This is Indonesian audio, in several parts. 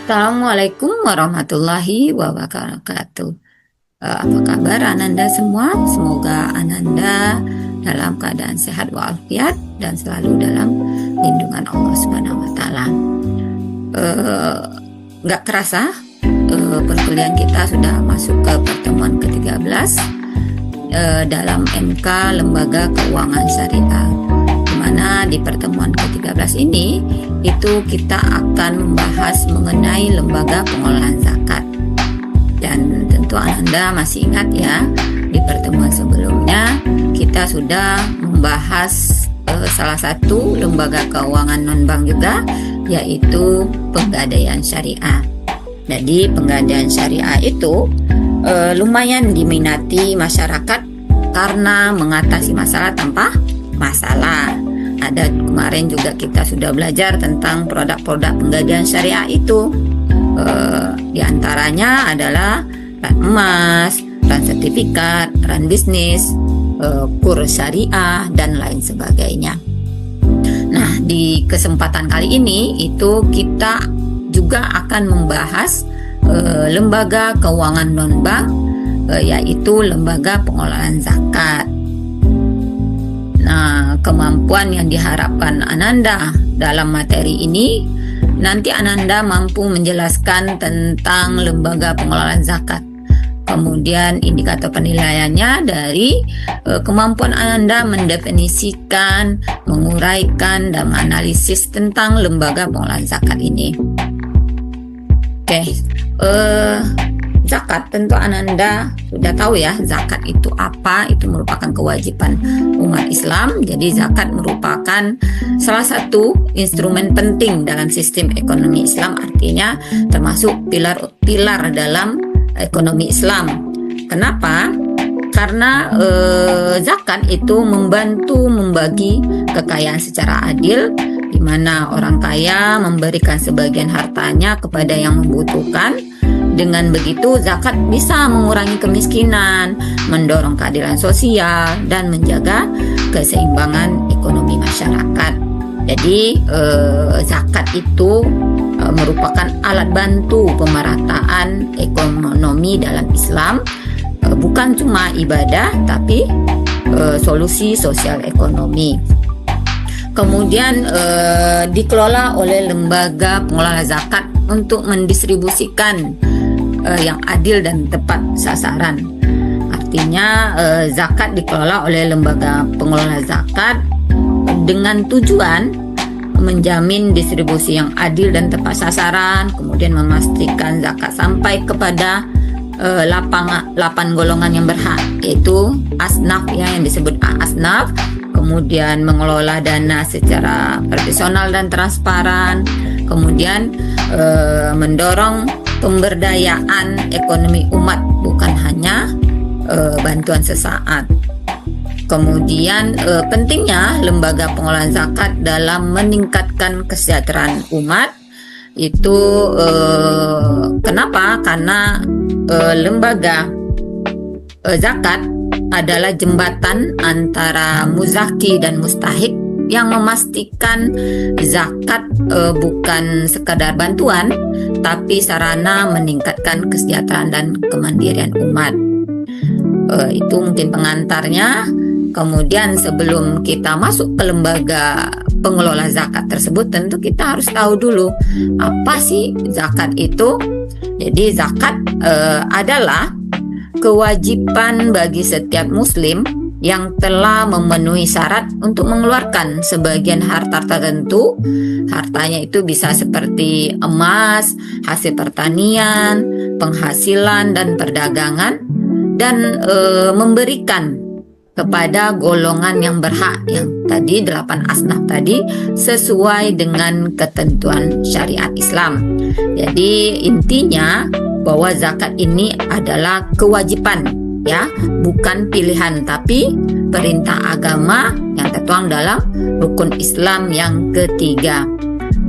Assalamualaikum warahmatullahi wabarakatuh. Apa kabar Ananda semua? Semoga Ananda dalam keadaan sehat walafiat dan selalu dalam lindungan Allah Subhanahu wa taala. Nggak kerasa perkuliahan kita sudah masuk ke pertemuan ke-13 dalam MK Lembaga Keuangan Syariah. Dimana di pertemuan ke-13 ini itu kita akan membahas mengenai lembaga pengelolaan zakat. Dan tentu Anda masih ingat ya, di pertemuan sebelumnya kita sudah membahas salah satu lembaga keuangan non-bank juga, yaitu Pegadaian Syariah. Jadi Pegadaian Syariah itu lumayan diminati masyarakat karena mengatasi masalah tanpa masalah. Ada kemarin juga kita sudah belajar tentang produk-produk Pegadaian Syariah itu. Di antaranya adalah ran emas, ran sertifikat, ran bisnis, kur syariah, dan lain sebagainya. Nah, di kesempatan kali ini itu kita juga akan membahas lembaga keuangan non-bank, yaitu lembaga pengelolaan zakat. Nah, kemampuan yang diharapkan Ananda dalam materi ini, nanti Ananda mampu menjelaskan tentang lembaga pengelolaan zakat. Kemudian indikator penilaiannya dari kemampuan Ananda mendefinisikan, menguraikan, dan menganalisis tentang lembaga pengelolaan zakat ini. Oke, zakat tentu Ananda sudah tahu ya, zakat itu apa? Itu merupakan kewajiban umat Islam. Jadi zakat merupakan salah satu instrumen penting dalam sistem ekonomi Islam, artinya termasuk pilar dalam ekonomi Islam. Kenapa? Karena zakat itu membantu membagi kekayaan secara adil, di mana orang kaya memberikan sebagian hartanya kepada yang membutuhkan. Dengan begitu, zakat bisa mengurangi kemiskinan, mendorong keadilan sosial, dan menjaga keseimbangan ekonomi masyarakat. Jadi, zakat itu merupakan alat bantu pemerataan ekonomi dalam Islam, bukan cuma ibadah, tapi solusi sosial ekonomi. Kemudian dikelola oleh lembaga pengelola zakat untuk mendistribusikan yang adil dan tepat sasaran. Artinya zakat dikelola oleh lembaga pengelola zakat dengan tujuan menjamin distribusi yang adil dan tepat sasaran, kemudian memastikan zakat sampai kepada 8 golongan yang berhak, yaitu asnaf ya, yang disebut asnaf. Kemudian mengelola dana secara profesional dan transparan, kemudian mendorong pemberdayaan ekonomi umat, bukan hanya bantuan sesaat. Kemudian pentingnya lembaga pengelolaan zakat dalam meningkatkan kesejahteraan umat itu kenapa? Karena lembaga zakat adalah jembatan antara muzaki dan mustahik yang memastikan zakat bukan sekadar bantuan, tapi sarana meningkatkan kesejahteraan dan kemandirian umat. Itu mungkin pengantarnya. Kemudian sebelum kita masuk ke lembaga pengelola zakat tersebut, tentu kita harus tahu dulu apa sih zakat itu. Jadi zakat adalah kewajiban bagi setiap muslim yang telah memenuhi syarat untuk mengeluarkan sebagian harta tertentu. Hartanya itu bisa seperti emas, hasil pertanian, penghasilan dan perdagangan, dan memberikan kepada golongan yang berhak, yang tadi 8 asnaf tadi, sesuai dengan ketentuan syariat Islam. Jadi intinya bahwa zakat ini adalah kewajiban ya, bukan pilihan, tapi perintah agama yang tertuang dalam rukun Islam yang ketiga.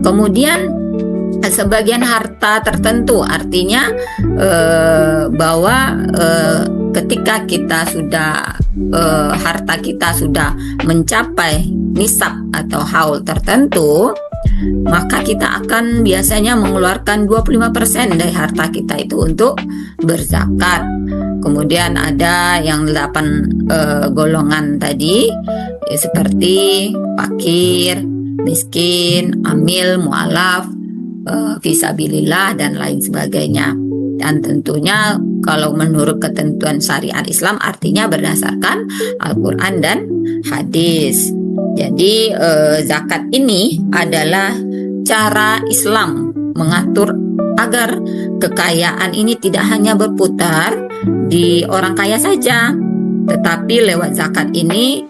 Kemudian sebagian harta tertentu, artinya bahwa ketika kita sudah harta kita sudah mencapai nisab atau haul tertentu, maka kita akan biasanya mengeluarkan 25% dari harta kita itu untuk berzakat. Kemudian ada yang 8 golongan tadi, seperti fakir, miskin, amil, mu'alaf, fisabilillah, dan lain sebagainya. Dan tentunya kalau menurut ketentuan syariat Islam artinya berdasarkan Al-Quran dan hadis. Jadi zakat ini adalah cara Islam mengatur agar kekayaan ini tidak hanya berputar di orang kaya saja, tetapi lewat zakat ini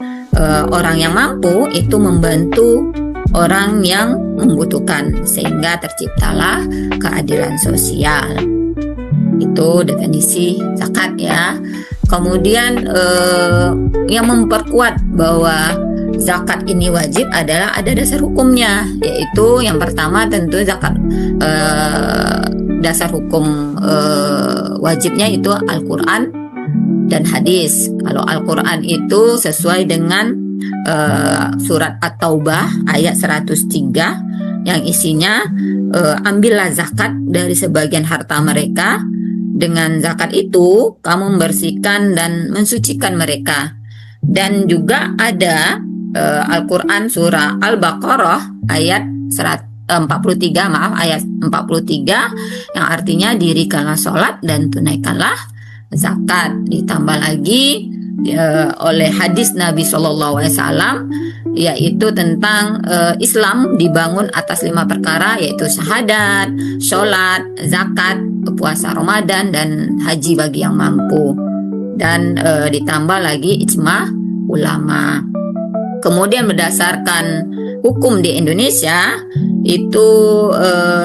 orang yang mampu itu membantu orang yang membutuhkan, sehingga terciptalah keadilan sosial. Itu definisi zakat ya. Kemudian yang memperkuat bahwa zakat ini wajib adalah ada dasar hukumnya, yaitu yang pertama tentu zakat dasar hukum wajibnya itu Al-Quran dan hadis. Kalau Al-Quran itu sesuai dengan surat At-Taubah ayat 103 yang isinya ambillah zakat dari sebagian harta mereka, dengan zakat itu kamu membersihkan dan mensucikan mereka. Dan juga ada Al-Quran surah Al-Baqarah ayat 43 ayat 43 yang artinya dirikanlah sholat dan tunaikanlah zakat. Ditambah lagi oleh hadis Nabi SAW, yaitu tentang Islam dibangun atas 5 perkara, yaitu syahadat, sholat, zakat, puasa Ramadan, dan haji bagi yang mampu. Dan ditambah lagi ijma ulama. Kemudian berdasarkan hukum di Indonesia itu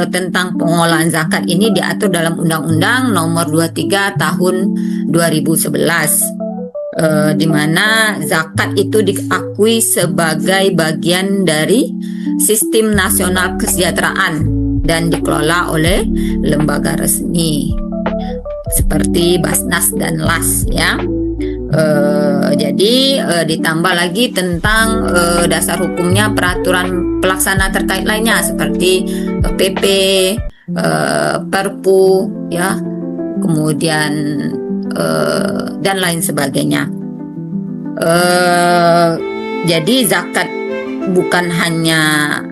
tentang pengolahan zakat ini diatur dalam Undang-Undang Nomor 23 Tahun 2011. Di mana zakat itu diakui sebagai bagian dari sistem nasional kesejahteraan dan dikelola oleh lembaga resmi seperti Basnas dan LAS ya. Jadi ditambah lagi tentang dasar hukumnya peraturan pelaksana terkait lainnya seperti PP, Perpu ya, kemudian dan lain sebagainya. Jadi zakat bukan hanya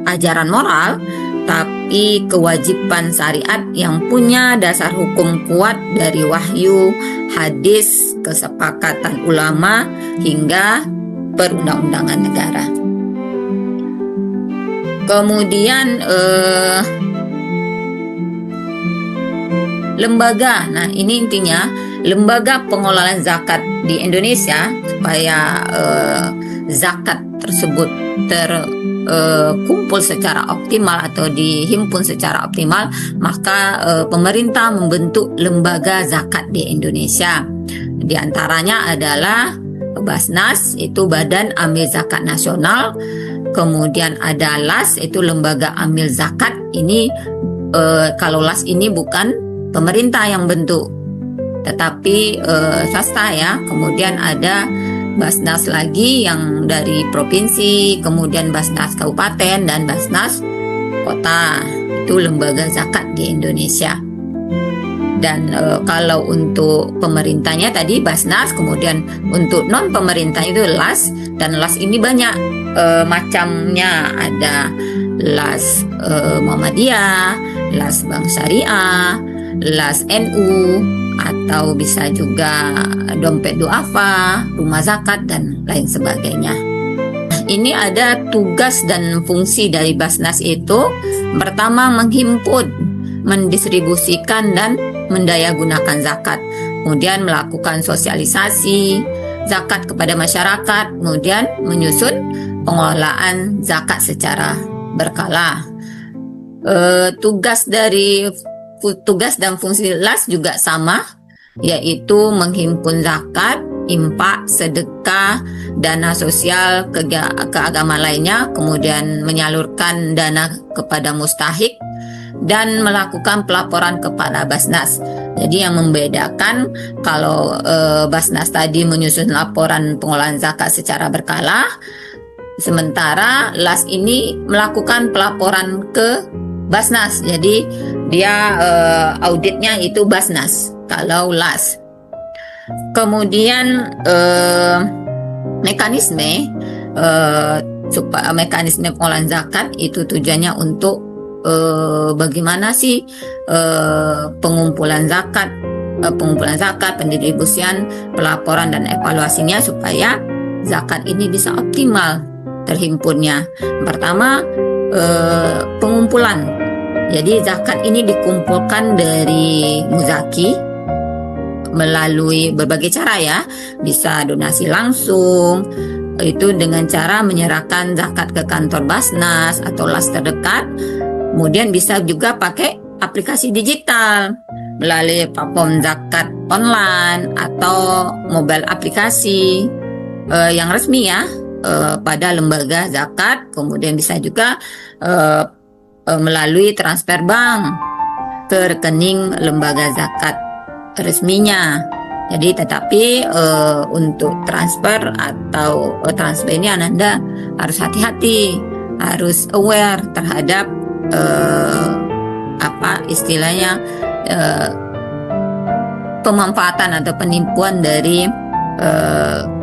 ajaran moral, tapi kewajiban syariat yang punya dasar hukum kuat dari wahyu, hadis, kesepakatan ulama, hingga perundang-undangan negara. Kemudian lembaga, nah ini intinya lembaga pengelolaan zakat di Indonesia supaya zakat tersebut terkumpul secara optimal atau dihimpun secara optimal, maka pemerintah membentuk lembaga zakat di Indonesia. Di antaranya adalah Basnas, itu Badan Amil Zakat Nasional. Kemudian ada LAS, itu Lembaga Amil Zakat. Ini kalau LAS ini bukan pemerintah yang bentuk, tetapi swasta ya. Kemudian ada Basnas lagi yang dari provinsi, kemudian Basnas kabupaten dan Basnas kota. Itu lembaga zakat di Indonesia. Dan kalau untuk pemerintahnya tadi Basnas, kemudian untuk non pemerintah itu LAS, dan LAS ini banyak macamnya. Ada LAS Muhammadiyah, LAS Bank Syariah, LAS NU, atau bisa juga dompet duafa, rumah zakat, dan lain sebagainya. Ini ada tugas dan fungsi dari Basnas itu. Pertama, menghimpun, mendistribusikan, dan mendayagunakan zakat. Kemudian melakukan sosialisasi zakat kepada masyarakat. Kemudian menyusun pengelolaan zakat secara berkala. Tugas dan fungsi LAS juga sama, yaitu menghimpun zakat, infak, sedekah, dana sosial, keagamaan lainnya, kemudian menyalurkan dana kepada mustahik, dan melakukan pelaporan kepada Basnas. Jadi yang membedakan, kalau Basnas tadi menyusun laporan pengelolaan zakat secara berkala, Sementara LAS ini melakukan pelaporan ke Basnas, jadi dia auditnya itu Basnas kalau LAS. Kemudian mekanisme pengolahan zakat itu tujuannya untuk bagaimana sih pengumpulan zakat, pendistribusian, pelaporan dan evaluasinya supaya zakat ini bisa optimal terhimpunnya. Pertama, pengumpulan. Jadi zakat ini dikumpulkan dari muzaki melalui berbagai cara ya, bisa donasi langsung, itu dengan cara menyerahkan zakat ke kantor Basnas atau LAS terdekat. Kemudian bisa juga pakai aplikasi digital melalui platform zakat online atau mobile aplikasi yang resmi ya pada lembaga zakat. Kemudian bisa juga melalui transfer bank ke rekening lembaga zakat resminya. Jadi tetapi untuk transfer atau transfer ini Anda harus hati-hati, harus aware terhadap apa istilahnya pemanfaatan atau penipuan dari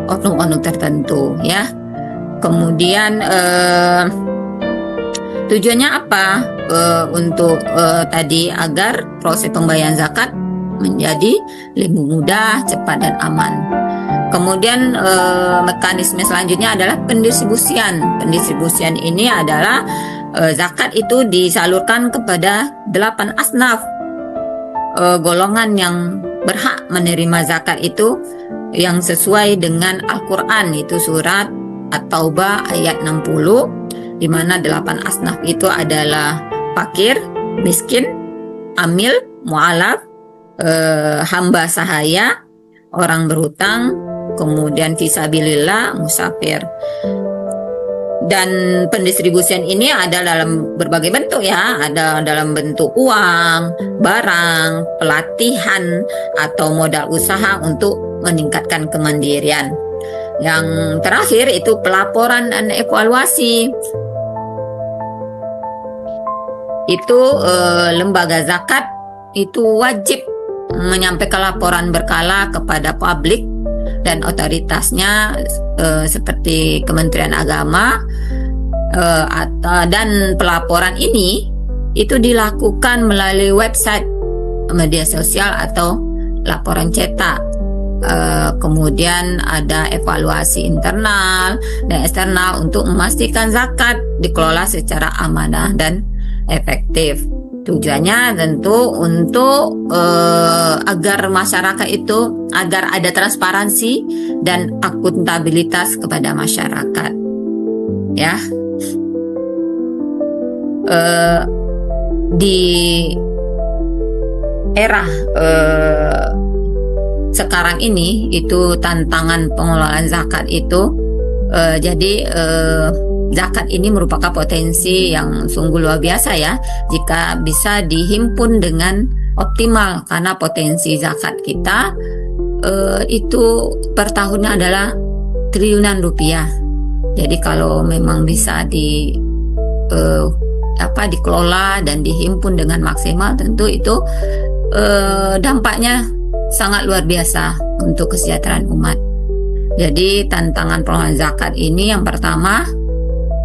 oknum-oknum tertentu ya. Kemudian tujuannya apa? Untuk tadi agar proses pembayaran zakat menjadi lebih mudah, cepat dan aman. Kemudian mekanisme selanjutnya adalah pendistribusian. Pendistribusian ini adalah zakat itu disalurkan kepada 8 asnaf golongan yang berhak menerima zakat itu yang sesuai dengan Al-Quran, itu surat At-Taubah ayat 60, di mana 8 asnaf itu adalah fakir, miskin, amil, mu'alaf, hamba sahaya, orang berhutang, kemudian fisabilillah, musafir. Dan pendistribusian ini ada dalam berbagai bentuk ya, ada dalam bentuk uang, barang, pelatihan, atau modal usaha untuk meningkatkan kemandirian. Yang terakhir itu pelaporan dan evaluasi. Itu lembaga zakat itu wajib menyampaikan laporan berkala kepada publik dan otoritasnya seperti Kementerian Agama, dan pelaporan ini itu dilakukan melalui website, media sosial atau laporan cetak. Kemudian ada evaluasi internal dan eksternal untuk memastikan zakat dikelola secara amanah dan efektif. Tujuannya tentu untuk agar masyarakat itu, agar ada transparansi dan akuntabilitas kepada masyarakat. Ya, di era sekarang ini itu tantangan pengelolaan zakat itu jadi zakat ini merupakan potensi yang sungguh luar biasa ya jika bisa dihimpun dengan optimal, karena potensi zakat kita itu per tahunnya adalah triliunan rupiah. Jadi kalau memang bisa dikelola dan dihimpun dengan maksimal, tentu itu dampaknya sangat luar biasa untuk kesejahteraan umat. Jadi tantangan pengelolaan zakat ini yang pertama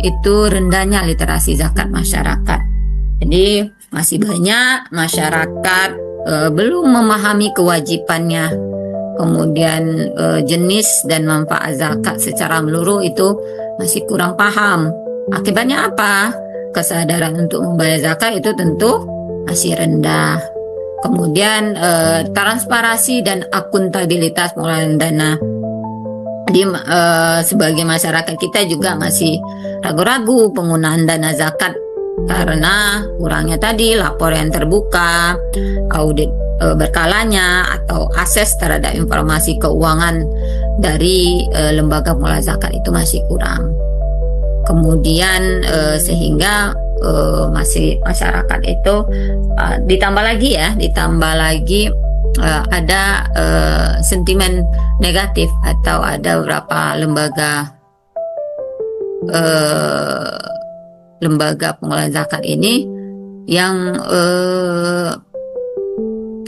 itu rendahnya literasi zakat masyarakat. Jadi masih banyak masyarakat belum memahami kewajibannya. Kemudian jenis dan manfaat zakat secara menyeluruh itu masih kurang paham. Akibatnya apa? Kesadaran untuk membayar zakat itu tentu masih rendah. Kemudian transparansi dan akuntabilitas pengelolaan dana. Jadi sebagai masyarakat kita juga masih ragu-ragu penggunaan dana zakat karena kurangnya tadi laporan terbuka, audit berkalanya, atau akses terhadap informasi keuangan dari lembaga pengelola zakat itu masih kurang. Kemudian sehingga masih masyarakat itu ditambah lagi ada sentimen negatif, atau ada beberapa lembaga lembaga pengelolaan zakat ini yang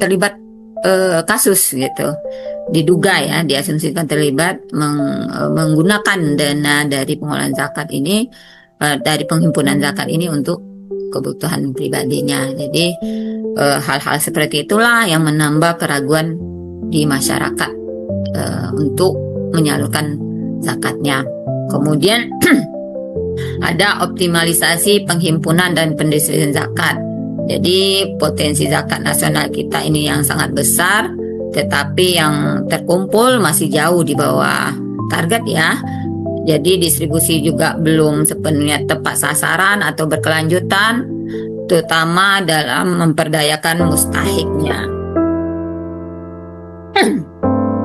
terlibat kasus gitu, diduga ya, diasumsikan terlibat menggunakan dana dari pengelolaan zakat ini, dari penghimpunan zakat ini untuk kebutuhan pribadinya. Jadi hal-hal seperti itulah yang menambah keraguan di masyarakat untuk menyalurkan zakatnya. Kemudian ada optimalisasi penghimpunan dan pendistribusian zakat. Jadi potensi zakat nasional kita ini yang sangat besar, tetapi yang terkumpul masih jauh di bawah target ya. Jadi distribusi juga belum sepenuhnya tepat sasaran atau berkelanjutan, terutama dalam memperdayakan mustahiknya.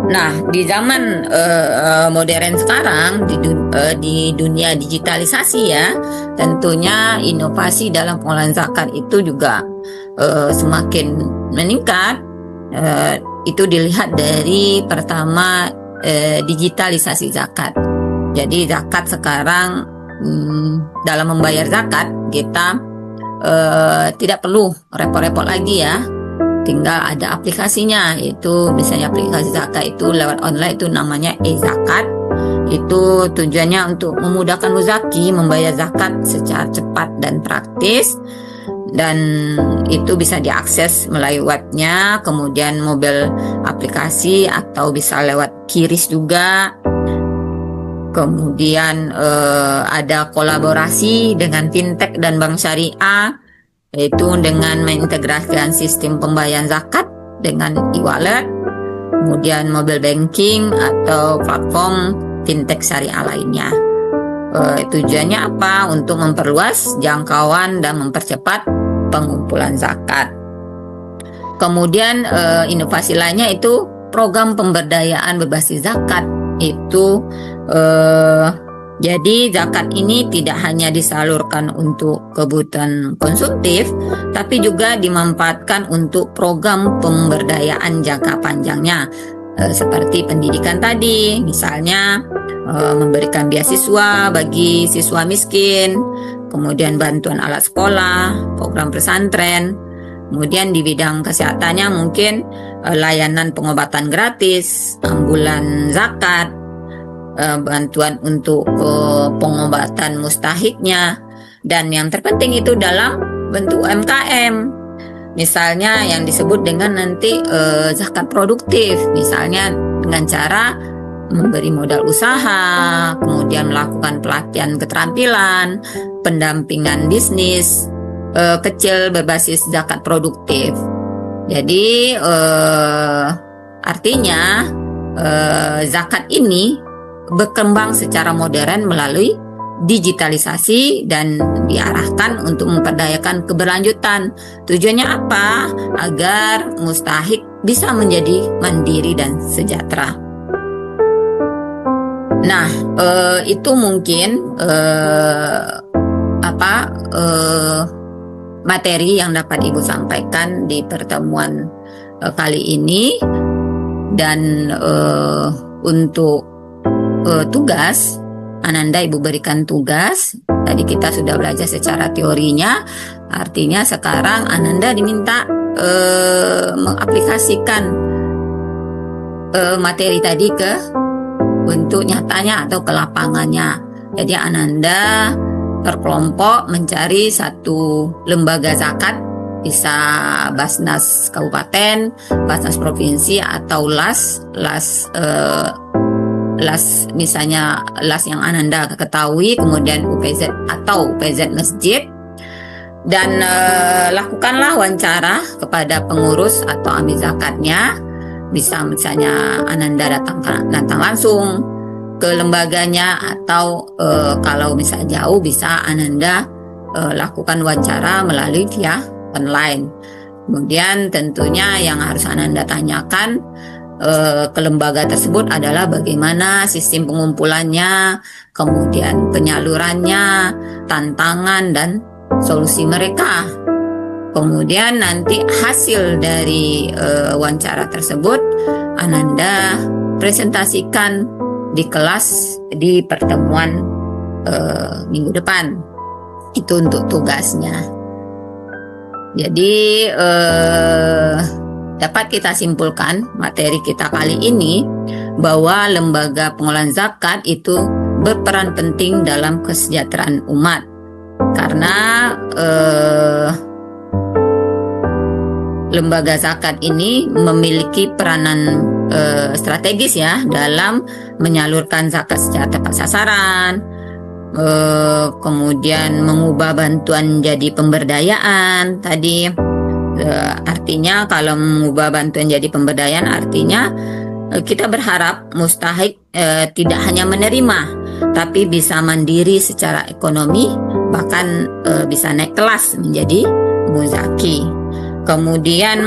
Nah, di zaman modern sekarang, di dunia digitalisasi ya, tentunya inovasi dalam pengelolaan zakat itu juga semakin meningkat. Itu dilihat dari pertama digitalisasi zakat. Jadi zakat sekarang dalam membayar zakat kita tidak perlu repot-repot lagi ya. Tinggal ada aplikasinya, itu misalnya aplikasi zakat itu lewat online, itu namanya e-zakat. Itu tujuannya untuk memudahkan muzaki membayar zakat secara cepat dan praktis, dan itu bisa diakses melalui webnya, kemudian mobile aplikasi, atau bisa lewat QRIS juga. Kemudian ada kolaborasi dengan fintech dan bank syariah, yaitu dengan mengintegrasikan sistem pembayaran zakat dengan e-wallet, kemudian mobile banking atau platform fintech syariah lainnya. Tujuannya apa? Untuk memperluas jangkauan dan mempercepat pengumpulan zakat. Kemudian inovasi lainnya itu program pemberdayaan berbasis zakat. Itu jadi zakat ini tidak hanya disalurkan untuk kebutuhan konsumtif, tapi juga dimanfaatkan untuk program pemberdayaan jangka panjangnya, seperti pendidikan tadi, misalnya memberikan beasiswa bagi siswa miskin, kemudian bantuan alat sekolah, program pesantren, kemudian di bidang kesehatannya mungkin layanan pengobatan gratis, ambulan zakat, bantuan untuk pengobatan mustahiknya, dan yang terpenting itu dalam bentuk UMKM, misalnya yang disebut dengan nanti zakat produktif, misalnya dengan cara memberi modal usaha, kemudian melakukan pelatihan keterampilan, pendampingan bisnis kecil berbasis zakat produktif. Jadi artinya zakat ini berkembang secara modern melalui digitalisasi dan diarahkan untuk memperdayakan keberlanjutan. Tujuannya apa? Agar mustahik bisa menjadi mandiri dan sejahtera. Nah, itu mungkin materi yang dapat Ibu sampaikan di pertemuan kali ini. Dan untuk tugas, Ananda Ibu berikan tugas. Tadi kita sudah belajar secara teorinya, artinya sekarang Ananda diminta mengaplikasikan materi tadi ke bentuk nyatanya atau ke lapangannya. Jadi Ananda berkelompok mencari satu lembaga zakat, bisa Basnas Kabupaten, Basnas Provinsi, atau las misalnya las yang Ananda ketahui, kemudian UPZ atau UPZ masjid, dan lakukanlah wawancara kepada pengurus atau amil zakatnya. Bisa misalnya Ananda datang langsung ke lembaganya, atau kalau misalnya jauh bisa Ananda lakukan wawancara melalui via online. Kemudian tentunya yang harus Ananda tanyakan ke lembaga tersebut adalah bagaimana sistem pengumpulannya, kemudian penyalurannya, tantangan dan solusi mereka. Kemudian nanti hasil dari wawancara tersebut Ananda presentasikan di kelas di pertemuan minggu depan. Itu untuk tugasnya. Jadi dapat kita simpulkan materi kita kali ini bahwa lembaga pengolahan zakat itu berperan penting dalam kesejahteraan umat, karena lembaga zakat ini memiliki peranan strategis ya dalam menyalurkan zakat secara tepat sasaran, kemudian mengubah bantuan jadi pemberdayaan tadi. Artinya kalau mengubah bantuan jadi pemberdayaan artinya kita berharap mustahik tidak hanya menerima tapi bisa mandiri secara ekonomi, bahkan bisa naik kelas menjadi muzaki. Kemudian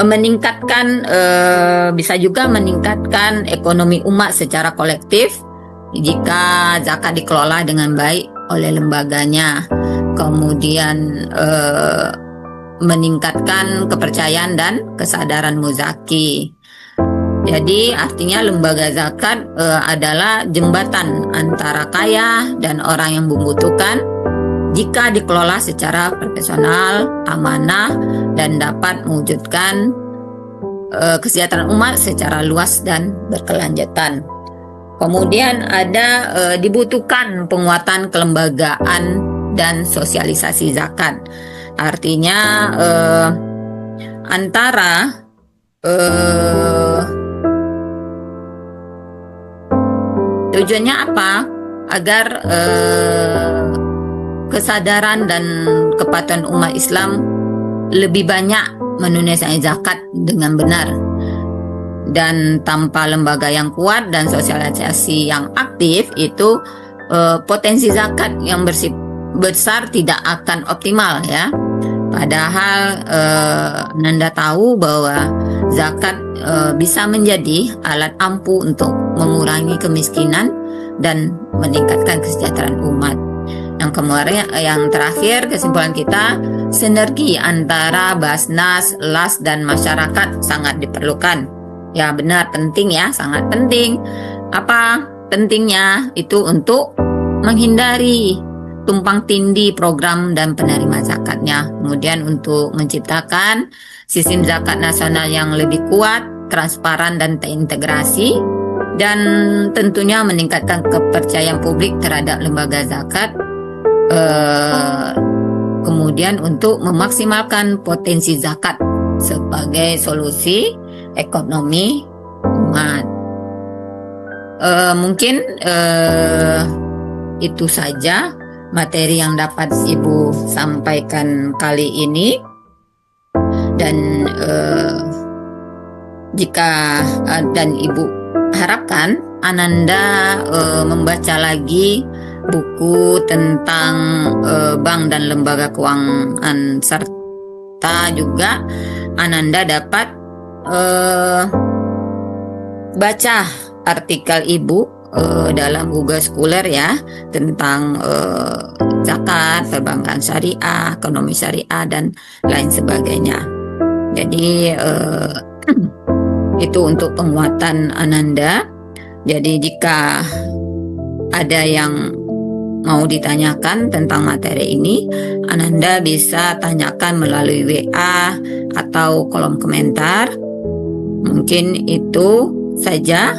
meningkatkan bisa juga meningkatkan ekonomi umat secara kolektif jika zakat dikelola dengan baik oleh lembaganya. Kemudian meningkatkan kepercayaan dan kesadaran muzaki. Jadi artinya lembaga zakat adalah jembatan antara kaya dan orang yang membutuhkan jika dikelola secara profesional, amanah, dan dapat mewujudkan kesejahteraan umat secara luas dan berkelanjutan. Kemudian ada dibutuhkan penguatan kelembagaan dan sosialisasi zakat. Artinya antara tujuannya apa? Agar kesadaran dan kepatuhan umat Islam lebih banyak menunaikan zakat dengan benar. Dan tanpa lembaga yang kuat dan sosialisasi yang aktif itu potensi zakat yang besar tidak akan optimal ya. Padahal Nanda tahu bahwa zakat bisa menjadi alat ampuh untuk mengurangi kemiskinan dan meningkatkan kesejahteraan umat. Yang terakhir kesimpulan kita, sinergi antara Basnas, LAS dan masyarakat sangat diperlukan. Ya benar, penting ya, sangat penting. Apa pentingnya? Itu untuk menghindari tumpang tindih program dan penerima zakatnya. Kemudian untuk menciptakan sistem zakat nasional yang lebih kuat, transparan dan terintegrasi, dan tentunya meningkatkan kepercayaan publik terhadap lembaga zakat. Kemudian untuk memaksimalkan potensi zakat sebagai solusi ekonomi umat. Mungkin itu saja materi yang dapat Ibu sampaikan kali ini, dan jika dan Ibu harapkan Ananda membaca lagi buku tentang bank dan lembaga keuangan, serta juga Ananda dapat baca artikel Ibu dalam Google Scholar ya tentang zakat, perbankan syariah, ekonomi syariah dan lain sebagainya. Jadi itu untuk penguatan Ananda. Jadi jika ada yang mau ditanyakan tentang materi ini, Ananda bisa tanyakan melalui WA atau kolom komentar. Mungkin itu saja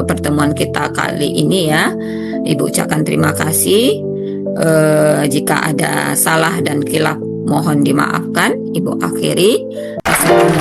pertemuan kita kali ini ya. Ibu ucapkan terima kasih. Jika ada salah dan khilaf mohon dimaafkan. Ibu akhiri. Assalamualaikum